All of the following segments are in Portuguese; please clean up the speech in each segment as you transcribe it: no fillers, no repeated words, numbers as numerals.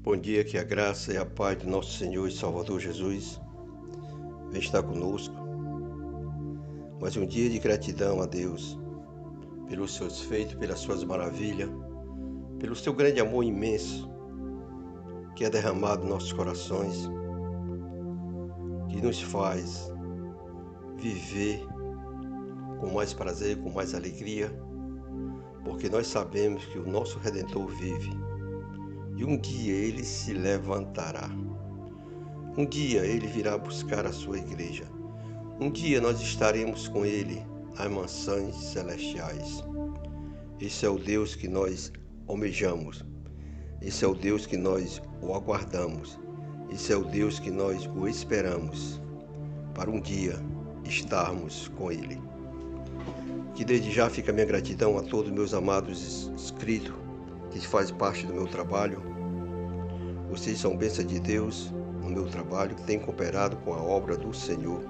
Bom dia, que a graça e a paz do nosso Senhor e Salvador Jesus venha estar conosco. Mais um dia de gratidão a Deus pelos seus feitos, pelas suas maravilhas, pelo seu grande amor imenso que é derramado em nossos corações, que nos faz viver com mais prazer, com mais alegria, porque nós sabemos que o nosso Redentor vive. E um dia ele se levantará. Um dia ele virá buscar a sua igreja. Um dia nós estaremos com ele nas mansões celestiais. Esse é o Deus que nós almejamos. Esse é o Deus que nós o aguardamos. Esse é o Deus que nós o esperamos para um dia estarmos com ele. Que desde já fica a minha gratidão a todos meus amados inscritos que fazem parte do meu trabalho. Vocês são bênção de Deus no meu trabalho, que tem cooperado com a obra do Senhor.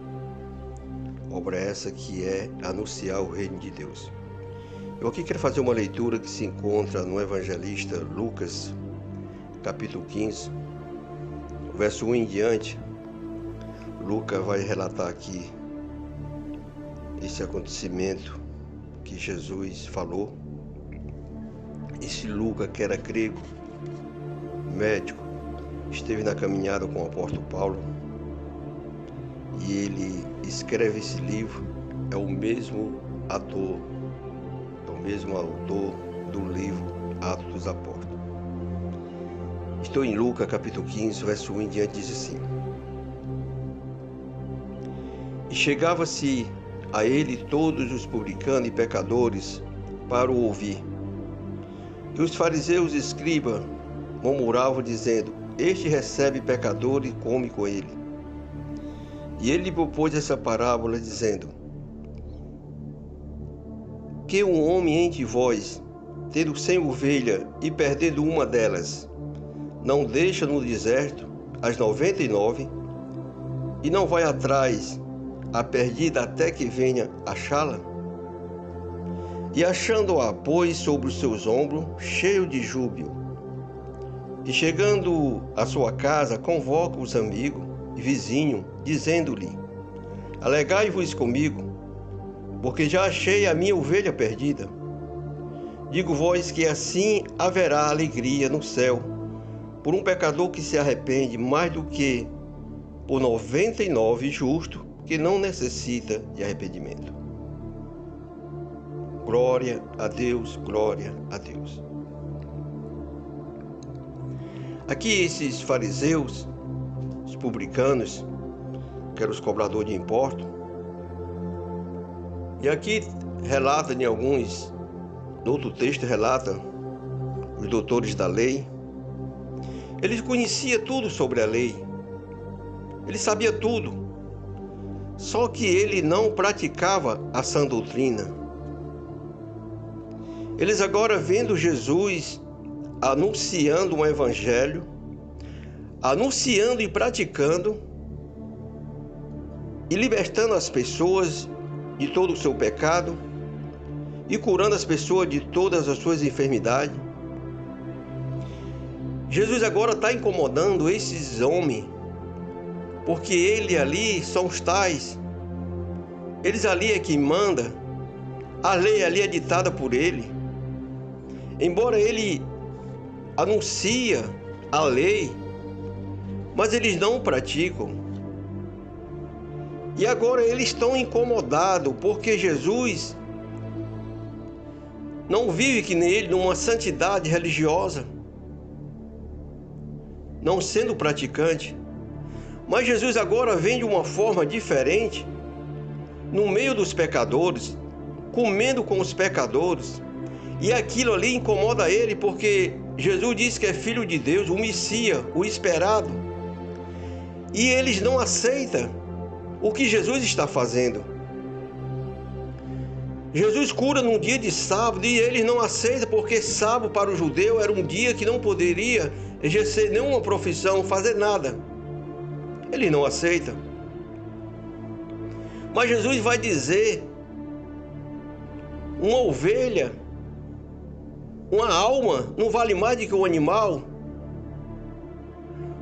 Obra essa que é anunciar o reino de Deus. Eu aqui quero fazer uma leitura que se encontra no evangelista Lucas, capítulo 15, verso 1 em diante. Lucas vai relatar aqui esse acontecimento que Jesus falou. Esse Lucas, que era grego, médico, esteve na caminhada com o apóstolo Paulo e ele escreve esse livro. É o mesmo autor do livro Atos dos Apóstolos. Estou em Lucas capítulo 15, verso 1 em diante, diz assim: E chegava-se a ele todos os publicanos e pecadores para o ouvir. E os fariseus e escribas murmuravam, dizendo: Este recebe pecador e come com ele. E ele lhe propôs essa parábola, dizendo: Que um homem entre vós, tendo 100 ovelhas e perdendo uma delas, não deixa no deserto as 99 e não vai atrás a perdida até que venha achá-la? E achando-a, pôs sobre os seus ombros, cheio de júbilo. E chegando à sua casa, convoca os amigos e vizinhos, dizendo-lhe: Alegrai-vos comigo, porque já achei a minha ovelha perdida. Digo-vos que assim haverá alegria no céu por um pecador que se arrepende, mais do que por 99 justos que não necessita de arrependimento. Glória a Deus, glória a Deus. Aqui esses fariseus, os publicanos, que eram os cobradores de impostos, e aqui relata em alguns, no outro texto relata os doutores da lei. Eles conheciam tudo sobre a lei, ele sabia tudo, só que ele não praticava a sã doutrina. Eles agora vendo Jesus anunciando um evangelho, anunciando e praticando, e libertando as pessoas de todo o seu pecado, e curando as pessoas de todas as suas enfermidades. Jesus agora está incomodando esses homens, porque ele ali são os tais, eles ali é quem manda, a lei ali é ditada por ele. Embora ele anuncia a lei, mas eles não praticam. E agora eles estão incomodados, porque Jesus não vive que nem ele numa santidade religiosa, não sendo praticante. Mas Jesus agora vem de uma forma diferente, no meio dos pecadores, comendo com os pecadores. E aquilo ali incomoda ele, porque Jesus diz que é filho de Deus, o Messias, o esperado. E eles não aceitam o que Jesus está fazendo. Jesus cura num dia de sábado e eles não aceitam, porque sábado para o judeu era um dia que não poderia exercer nenhuma profissão, fazer nada. Eles não aceitam. Mas Jesus vai dizer: uma ovelha, uma alma, não vale mais do que um animal.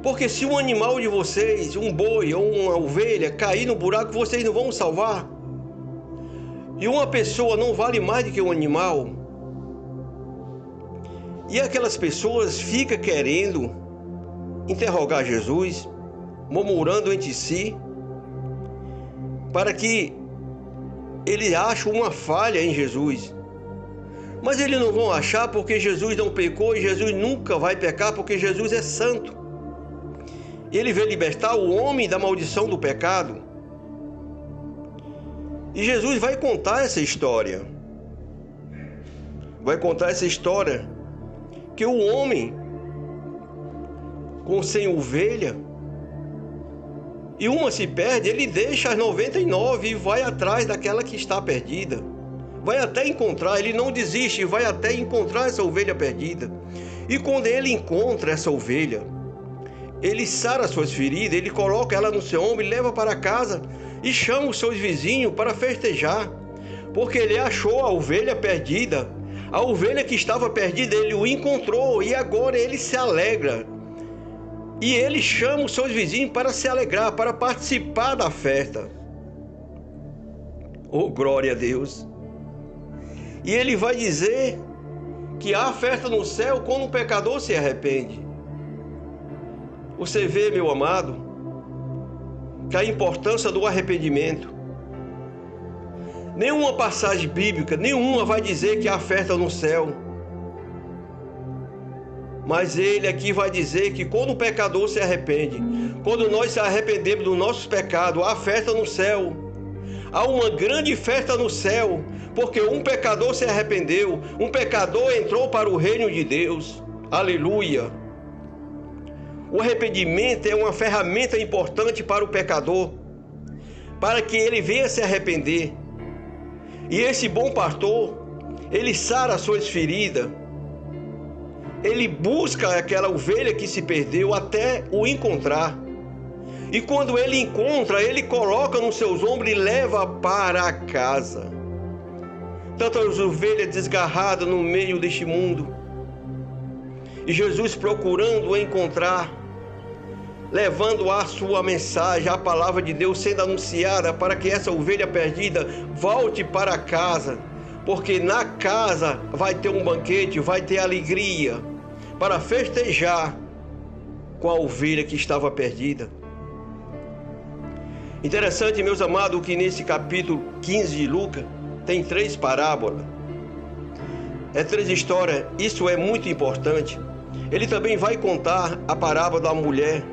Porque se um animal de vocês, um boi ou uma ovelha, cair no buraco, vocês não vão salvar. E uma pessoa não vale mais do que um animal. E aquelas pessoas ficam querendo interrogar Jesus, murmurando entre si, para que ele ache uma falha em Jesus. Mas eles não vão achar, porque Jesus não pecou e Jesus nunca vai pecar, porque Jesus é santo. Ele veio libertar o homem da maldição do pecado. E Jesus vai contar essa história. Vai contar essa história que o homem com 100 ovelhas e uma se perde, ele deixa as 99 e vai atrás daquela que está perdida. Vai até encontrar, ele não desiste, vai até encontrar essa ovelha perdida. E quando ele encontra essa ovelha, ele sara suas feridas, ele coloca ela no seu ombro e leva para casa e chama os seus vizinhos para festejar, porque ele achou a ovelha perdida. A ovelha que estava perdida, ele o encontrou e agora ele se alegra. E ele chama os seus vizinhos para se alegrar, para participar da festa. Oh, glória a Deus! E ele vai dizer que há festa no céu quando um pecador se arrepende. Você vê, meu amado, que a importância do arrependimento. Nenhuma passagem bíblica, nenhuma vai dizer que há festa no céu. Mas ele aqui vai dizer que quando o pecador se arrepende, quando nós se arrependemos dos nossos pecados, há festa no céu. Há uma grande festa no céu, porque um pecador se arrependeu, um pecador entrou para o reino de Deus. Aleluia! O arrependimento é uma ferramenta importante para o pecador, para que ele venha se arrepender. E esse bom pastor, ele sara as suas feridas, ele busca aquela ovelha que se perdeu até o encontrar. E quando ele encontra, ele coloca nos seus ombros e leva para casa. Tantas ovelhas desgarradas no meio deste mundo. E Jesus procurando encontrar, levando a sua mensagem, a palavra de Deus sendo anunciada para que essa ovelha perdida volte para casa. Porque na casa vai ter um banquete, vai ter alegria para festejar com a ovelha que estava perdida. Interessante, meus amados, que nesse capítulo 15 de Lucas tem 3 parábolas. É 3 histórias, isso é muito importante. Ele também vai contar a parábola da mulher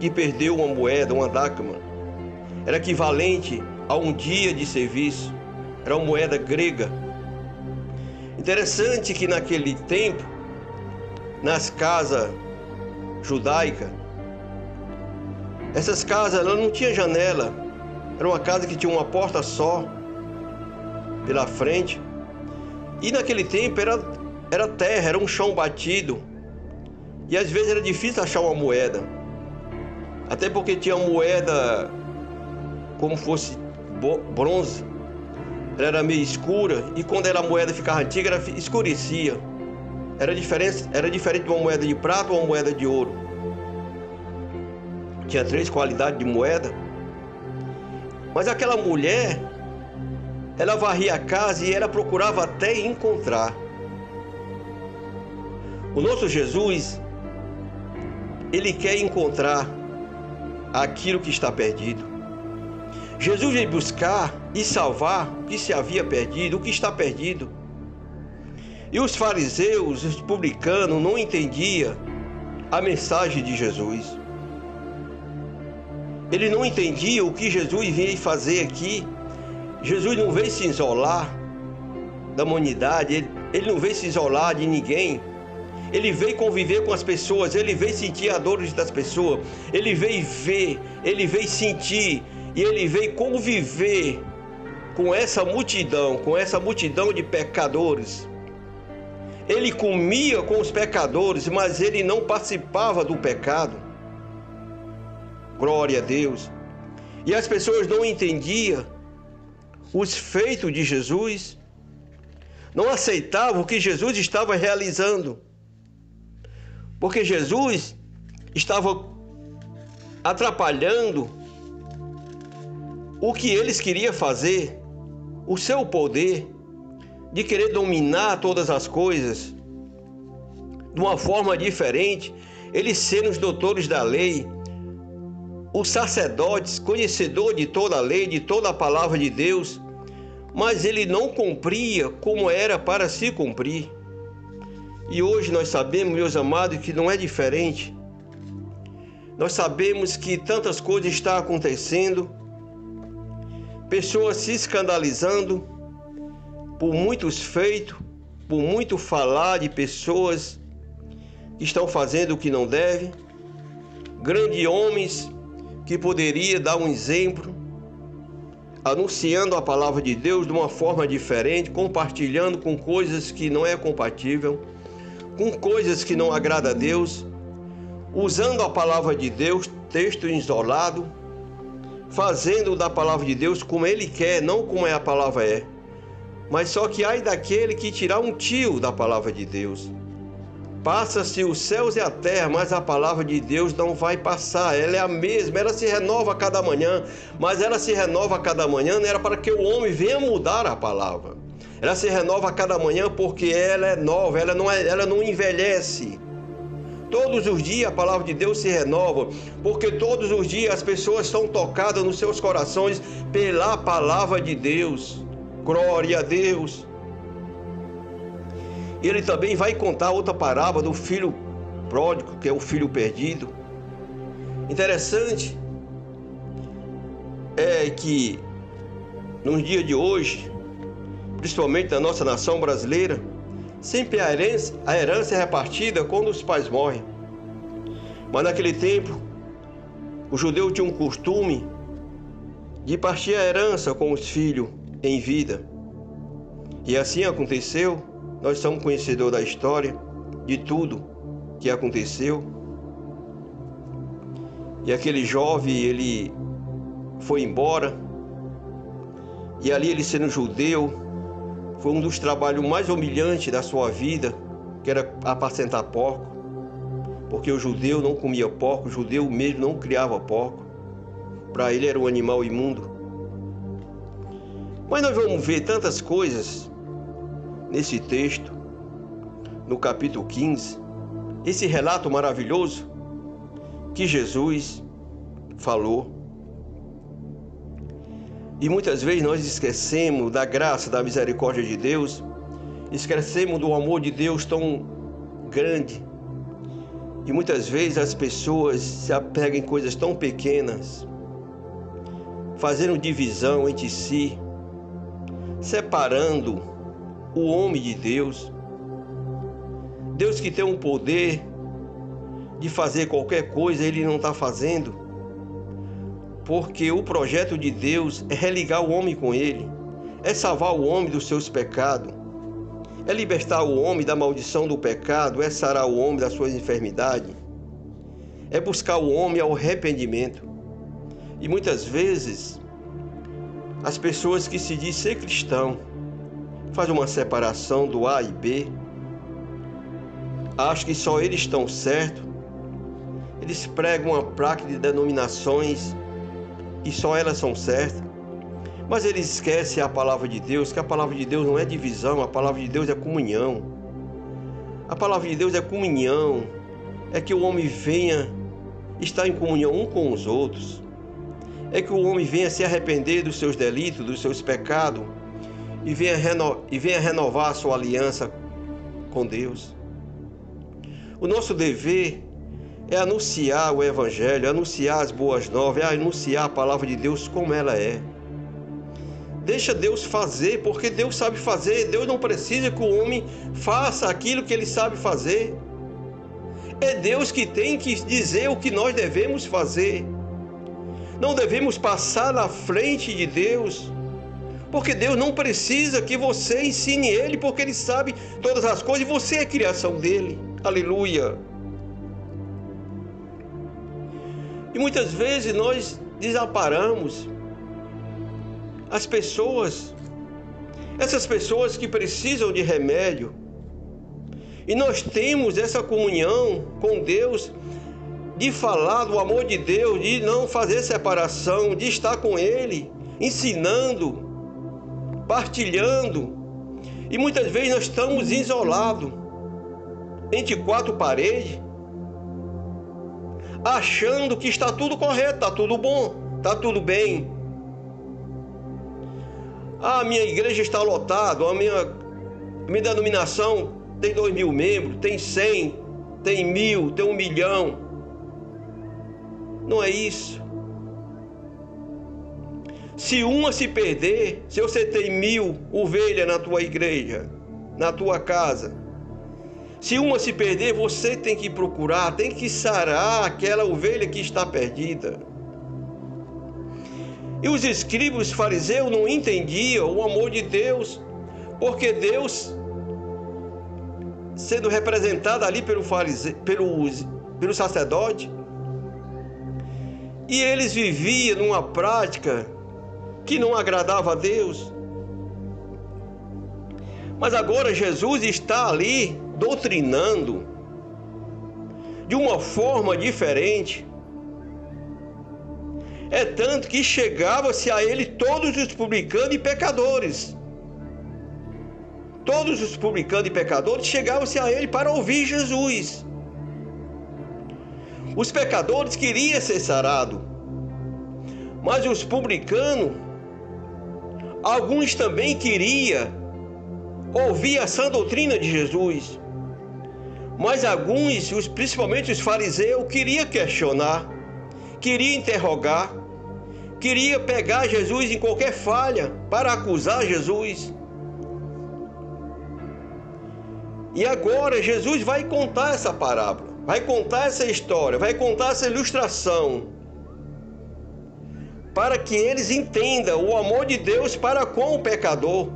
que perdeu uma moeda, uma dracma. Era equivalente a um dia de serviço. Era uma moeda grega. Interessante que naquele tempo, nas casas judaicas, essas casas elas não tinham janela. Era uma casa que tinha uma porta só pela frente. E naquele tempo era terra, era um chão batido. E às vezes era difícil achar uma moeda. Até porque tinha moeda como fosse bronze. Ela era meio escura. E quando a moeda ficava antiga, ela escurecia. Era diferente de uma moeda de prata ou uma moeda de ouro. Tinha 3 qualidades de moeda. Mas aquela mulher, ela varria a casa e ela procurava até encontrar. O nosso Jesus, ele quer encontrar aquilo que está perdido. Jesus veio buscar e salvar o que se havia perdido, o que está perdido. E os fariseus, os publicanos, não entendiam a mensagem de Jesus. Eles não entendiam o que Jesus veio fazer aqui. Jesus não veio se isolar da humanidade, ele não veio se isolar de ninguém. Ele veio conviver com as pessoas, ele veio sentir a dor das pessoas, ele veio ver, ele veio sentir e ele veio conviver com essa multidão de pecadores. Ele comia com os pecadores, mas ele não participava do pecado. Glória a Deus. E as pessoas não entendiam os feitos de Jesus, não aceitavam o que Jesus estava realizando. Porque Jesus estava atrapalhando o que eles queriam fazer, o seu poder de querer dominar todas as coisas de uma forma diferente, eles serem os doutores da lei, os sacerdotes, conhecedores de toda a lei, de toda a palavra de Deus, mas ele não cumpria como era para se cumprir. E hoje nós sabemos, meus amados, que não é diferente. Nós sabemos que tantas coisas estão acontecendo, pessoas se escandalizando por muitos feitos, por muito falar de pessoas que estão fazendo o que não devem, grandes homens que poderiam dar um exemplo, anunciando a palavra de Deus de uma forma diferente, compartilhando com coisas que não é compatível, com coisas que não agrada a Deus, usando a palavra de Deus, texto isolado, fazendo da palavra de Deus como ele quer, não como a palavra é. Mas só que ai daquele que tirar um tio da palavra de Deus. Passa-se os céus e a terra, mas a palavra de Deus não vai passar. Ela é a mesma, ela se renova a cada manhã. Mas ela se renova a cada manhã não era para que o homem venha mudar a palavra. Ela se renova a cada manhã porque ela é nova, ela não envelhece. Todos os dias a palavra de Deus se renova, porque todos os dias as pessoas são tocadas nos seus corações pela palavra de Deus. Glória a Deus. Ele também vai contar outra parábola do filho pródigo, que é o filho perdido. Interessante é que nos dias de hoje, principalmente na nossa nação brasileira, sempre a herança é repartida quando os pais morrem. Mas naquele tempo, o judeu tinha um costume de partir a herança com os filhos em vida. E assim aconteceu. Nós somos conhecedores da história, de tudo que aconteceu. E aquele jovem, ele foi embora. E ali ele sendo judeu, foi um dos trabalhos mais humilhantes da sua vida, que era apacentar porco. Porque o judeu não comia porco, o judeu mesmo não criava porco. Para ele era um animal imundo. Mas nós vamos ver tantas coisas nesse texto, no capítulo 15, esse relato maravilhoso que Jesus falou. E muitas vezes nós esquecemos da graça, da misericórdia de Deus, esquecemos do amor de Deus tão grande. E muitas vezes as pessoas se apegam em coisas tão pequenas, fazendo divisão entre si, separando o homem de Deus. Deus que tem um poder de fazer qualquer coisa, ele não está fazendo. Porque o projeto de Deus é religar o homem com ele, é salvar o homem dos seus pecados, é libertar o homem da maldição do pecado, é sarar o homem das suas enfermidades, é buscar o homem ao arrependimento. E muitas vezes, as pessoas que se dizem ser cristão, fazem uma separação do A e B, acham que só eles estão certos, eles pregam uma placa de denominações e só elas são certas, mas eles esquecem a palavra de Deus, que a palavra de Deus não é divisão, a palavra de Deus é comunhão. A palavra de Deus é comunhão, é que o homem venha estar em comunhão um com os outros, é que o homem venha se arrepender dos seus delitos, dos seus pecados, e venha renovar a sua aliança com Deus. O nosso dever é anunciar o Evangelho, anunciar as boas novas, é anunciar a palavra de Deus como ela é. Deixa Deus fazer, porque Deus sabe fazer. Deus não precisa que o homem faça aquilo que ele sabe fazer. É Deus que tem que dizer o que nós devemos fazer. Não devemos passar na frente de Deus, porque Deus não precisa que você ensine Ele, porque Ele sabe todas as coisas e você é criação dEle. Aleluia! E muitas vezes nós desamparamos as pessoas, essas pessoas que precisam de remédio. E nós temos essa comunhão com Deus, de falar do amor de Deus, de não fazer separação, de estar com Ele, ensinando, partilhando. E muitas vezes nós estamos isolados, entre quatro paredes, achando que está tudo correto, está tudo bom, está tudo bem. A minha igreja está lotada, a minha denominação tem 2.000 membros, tem 100, tem 1.000, tem 1 milhão. Não é isso. Se uma se perder, se você tem 1.000 ovelhas na tua igreja, na tua casa, se uma se perder, você tem que procurar, tem que sarar aquela ovelha que está perdida. E os escribas e fariseus não entendiam o amor de Deus, porque Deus, sendo representado ali pelo sacerdote, e eles viviam numa prática que não agradava a Deus. Mas agora Jesus está ali doutrinando de uma forma diferente. É tanto que chegava-se a ele todos os publicanos e pecadores. Todos os publicanos e pecadores chegavam-se a ele para ouvir Jesus. Os pecadores queriam ser sarados, mas os publicanos, alguns também queriam ouvir a sã doutrina de Jesus. Mas alguns, principalmente os fariseus, queriam questionar, queriam interrogar, queriam pegar Jesus em qualquer falha para acusar Jesus. E agora Jesus vai contar essa parábola, vai contar essa história, vai contar essa ilustração, para que eles entendam o amor de Deus para com o pecador.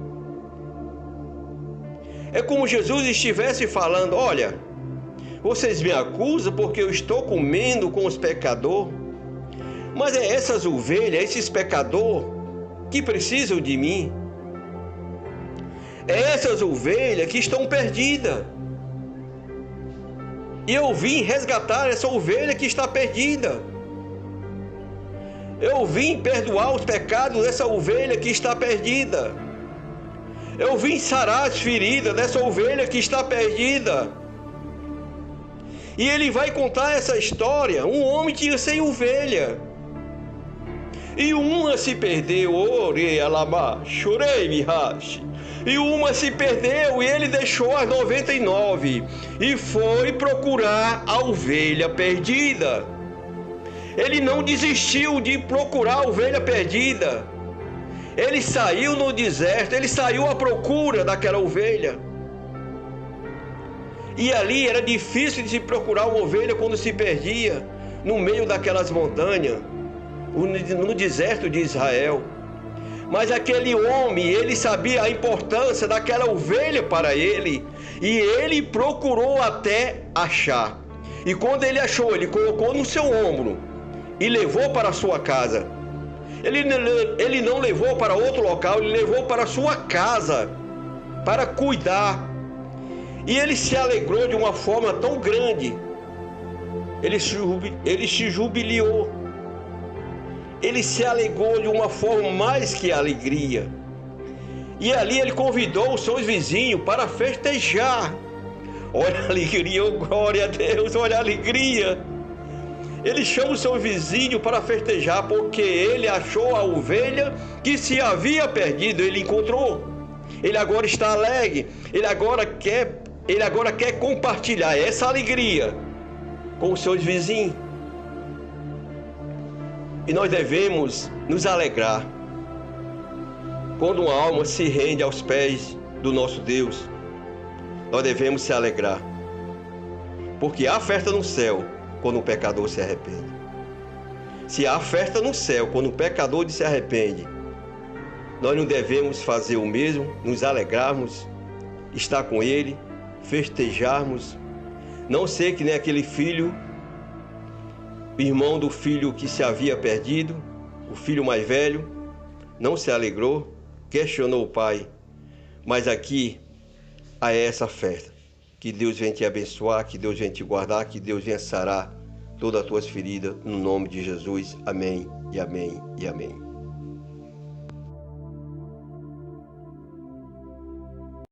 É como Jesus estivesse falando: olha, vocês me acusam porque eu estou comendo com os pecadores, mas é essas ovelhas, esses pecadores que precisam de mim. É essas ovelhas que estão perdidas. E eu vim resgatar essa ovelha que está perdida. Eu vim perdoar os pecados dessa ovelha que está perdida. Eu vim sarar as feridas dessa ovelha que está perdida. E ele vai contar essa história. Um homem tinha 100 ovelhas. E uma se perdeu. E uma se perdeu e ele deixou as 99 e foi procurar a ovelha perdida. Ele não desistiu de procurar a ovelha perdida. Ele saiu no deserto, ele saiu à procura daquela ovelha. E ali era difícil de se procurar uma ovelha quando se perdia no meio daquelas montanhas, no deserto de Israel. Mas aquele homem, ele sabia a importância daquela ovelha para ele, e ele procurou até achar. E quando ele achou, ele colocou no seu ombro e levou para a sua casa. Ele não levou para outro local, ele levou para a sua casa para cuidar. E ele se alegrou de uma forma tão grande. Ele se jubilou. Ele se alegrou de uma forma mais que alegria. E ali ele convidou os seus vizinhos para festejar. Olha a alegria, oh, glória a Deus, olha a alegria. Ele chama o seu vizinho para festejar, porque ele achou a ovelha que se havia perdido, ele encontrou. Ele agora está alegre, ele agora quer compartilhar essa alegria com os seus vizinhos. E nós devemos nos alegrar quando uma alma se rende aos pés do nosso Deus. Nós devemos se alegrar, porque há festa no céu quando o pecador se arrepende. Se há festa no céu quando o pecador se arrepende, nós não devemos fazer o mesmo, nos alegrarmos, estar com ele, festejarmos, não ser que nem aquele filho, irmão do filho que se havia perdido, o filho mais velho, não se alegrou, questionou o pai. Mas aqui há essa festa. Que Deus venha te abençoar, que Deus venha te guardar, que Deus venha sarar todas as tuas feridas, no nome de Jesus. Amém e amém e amém.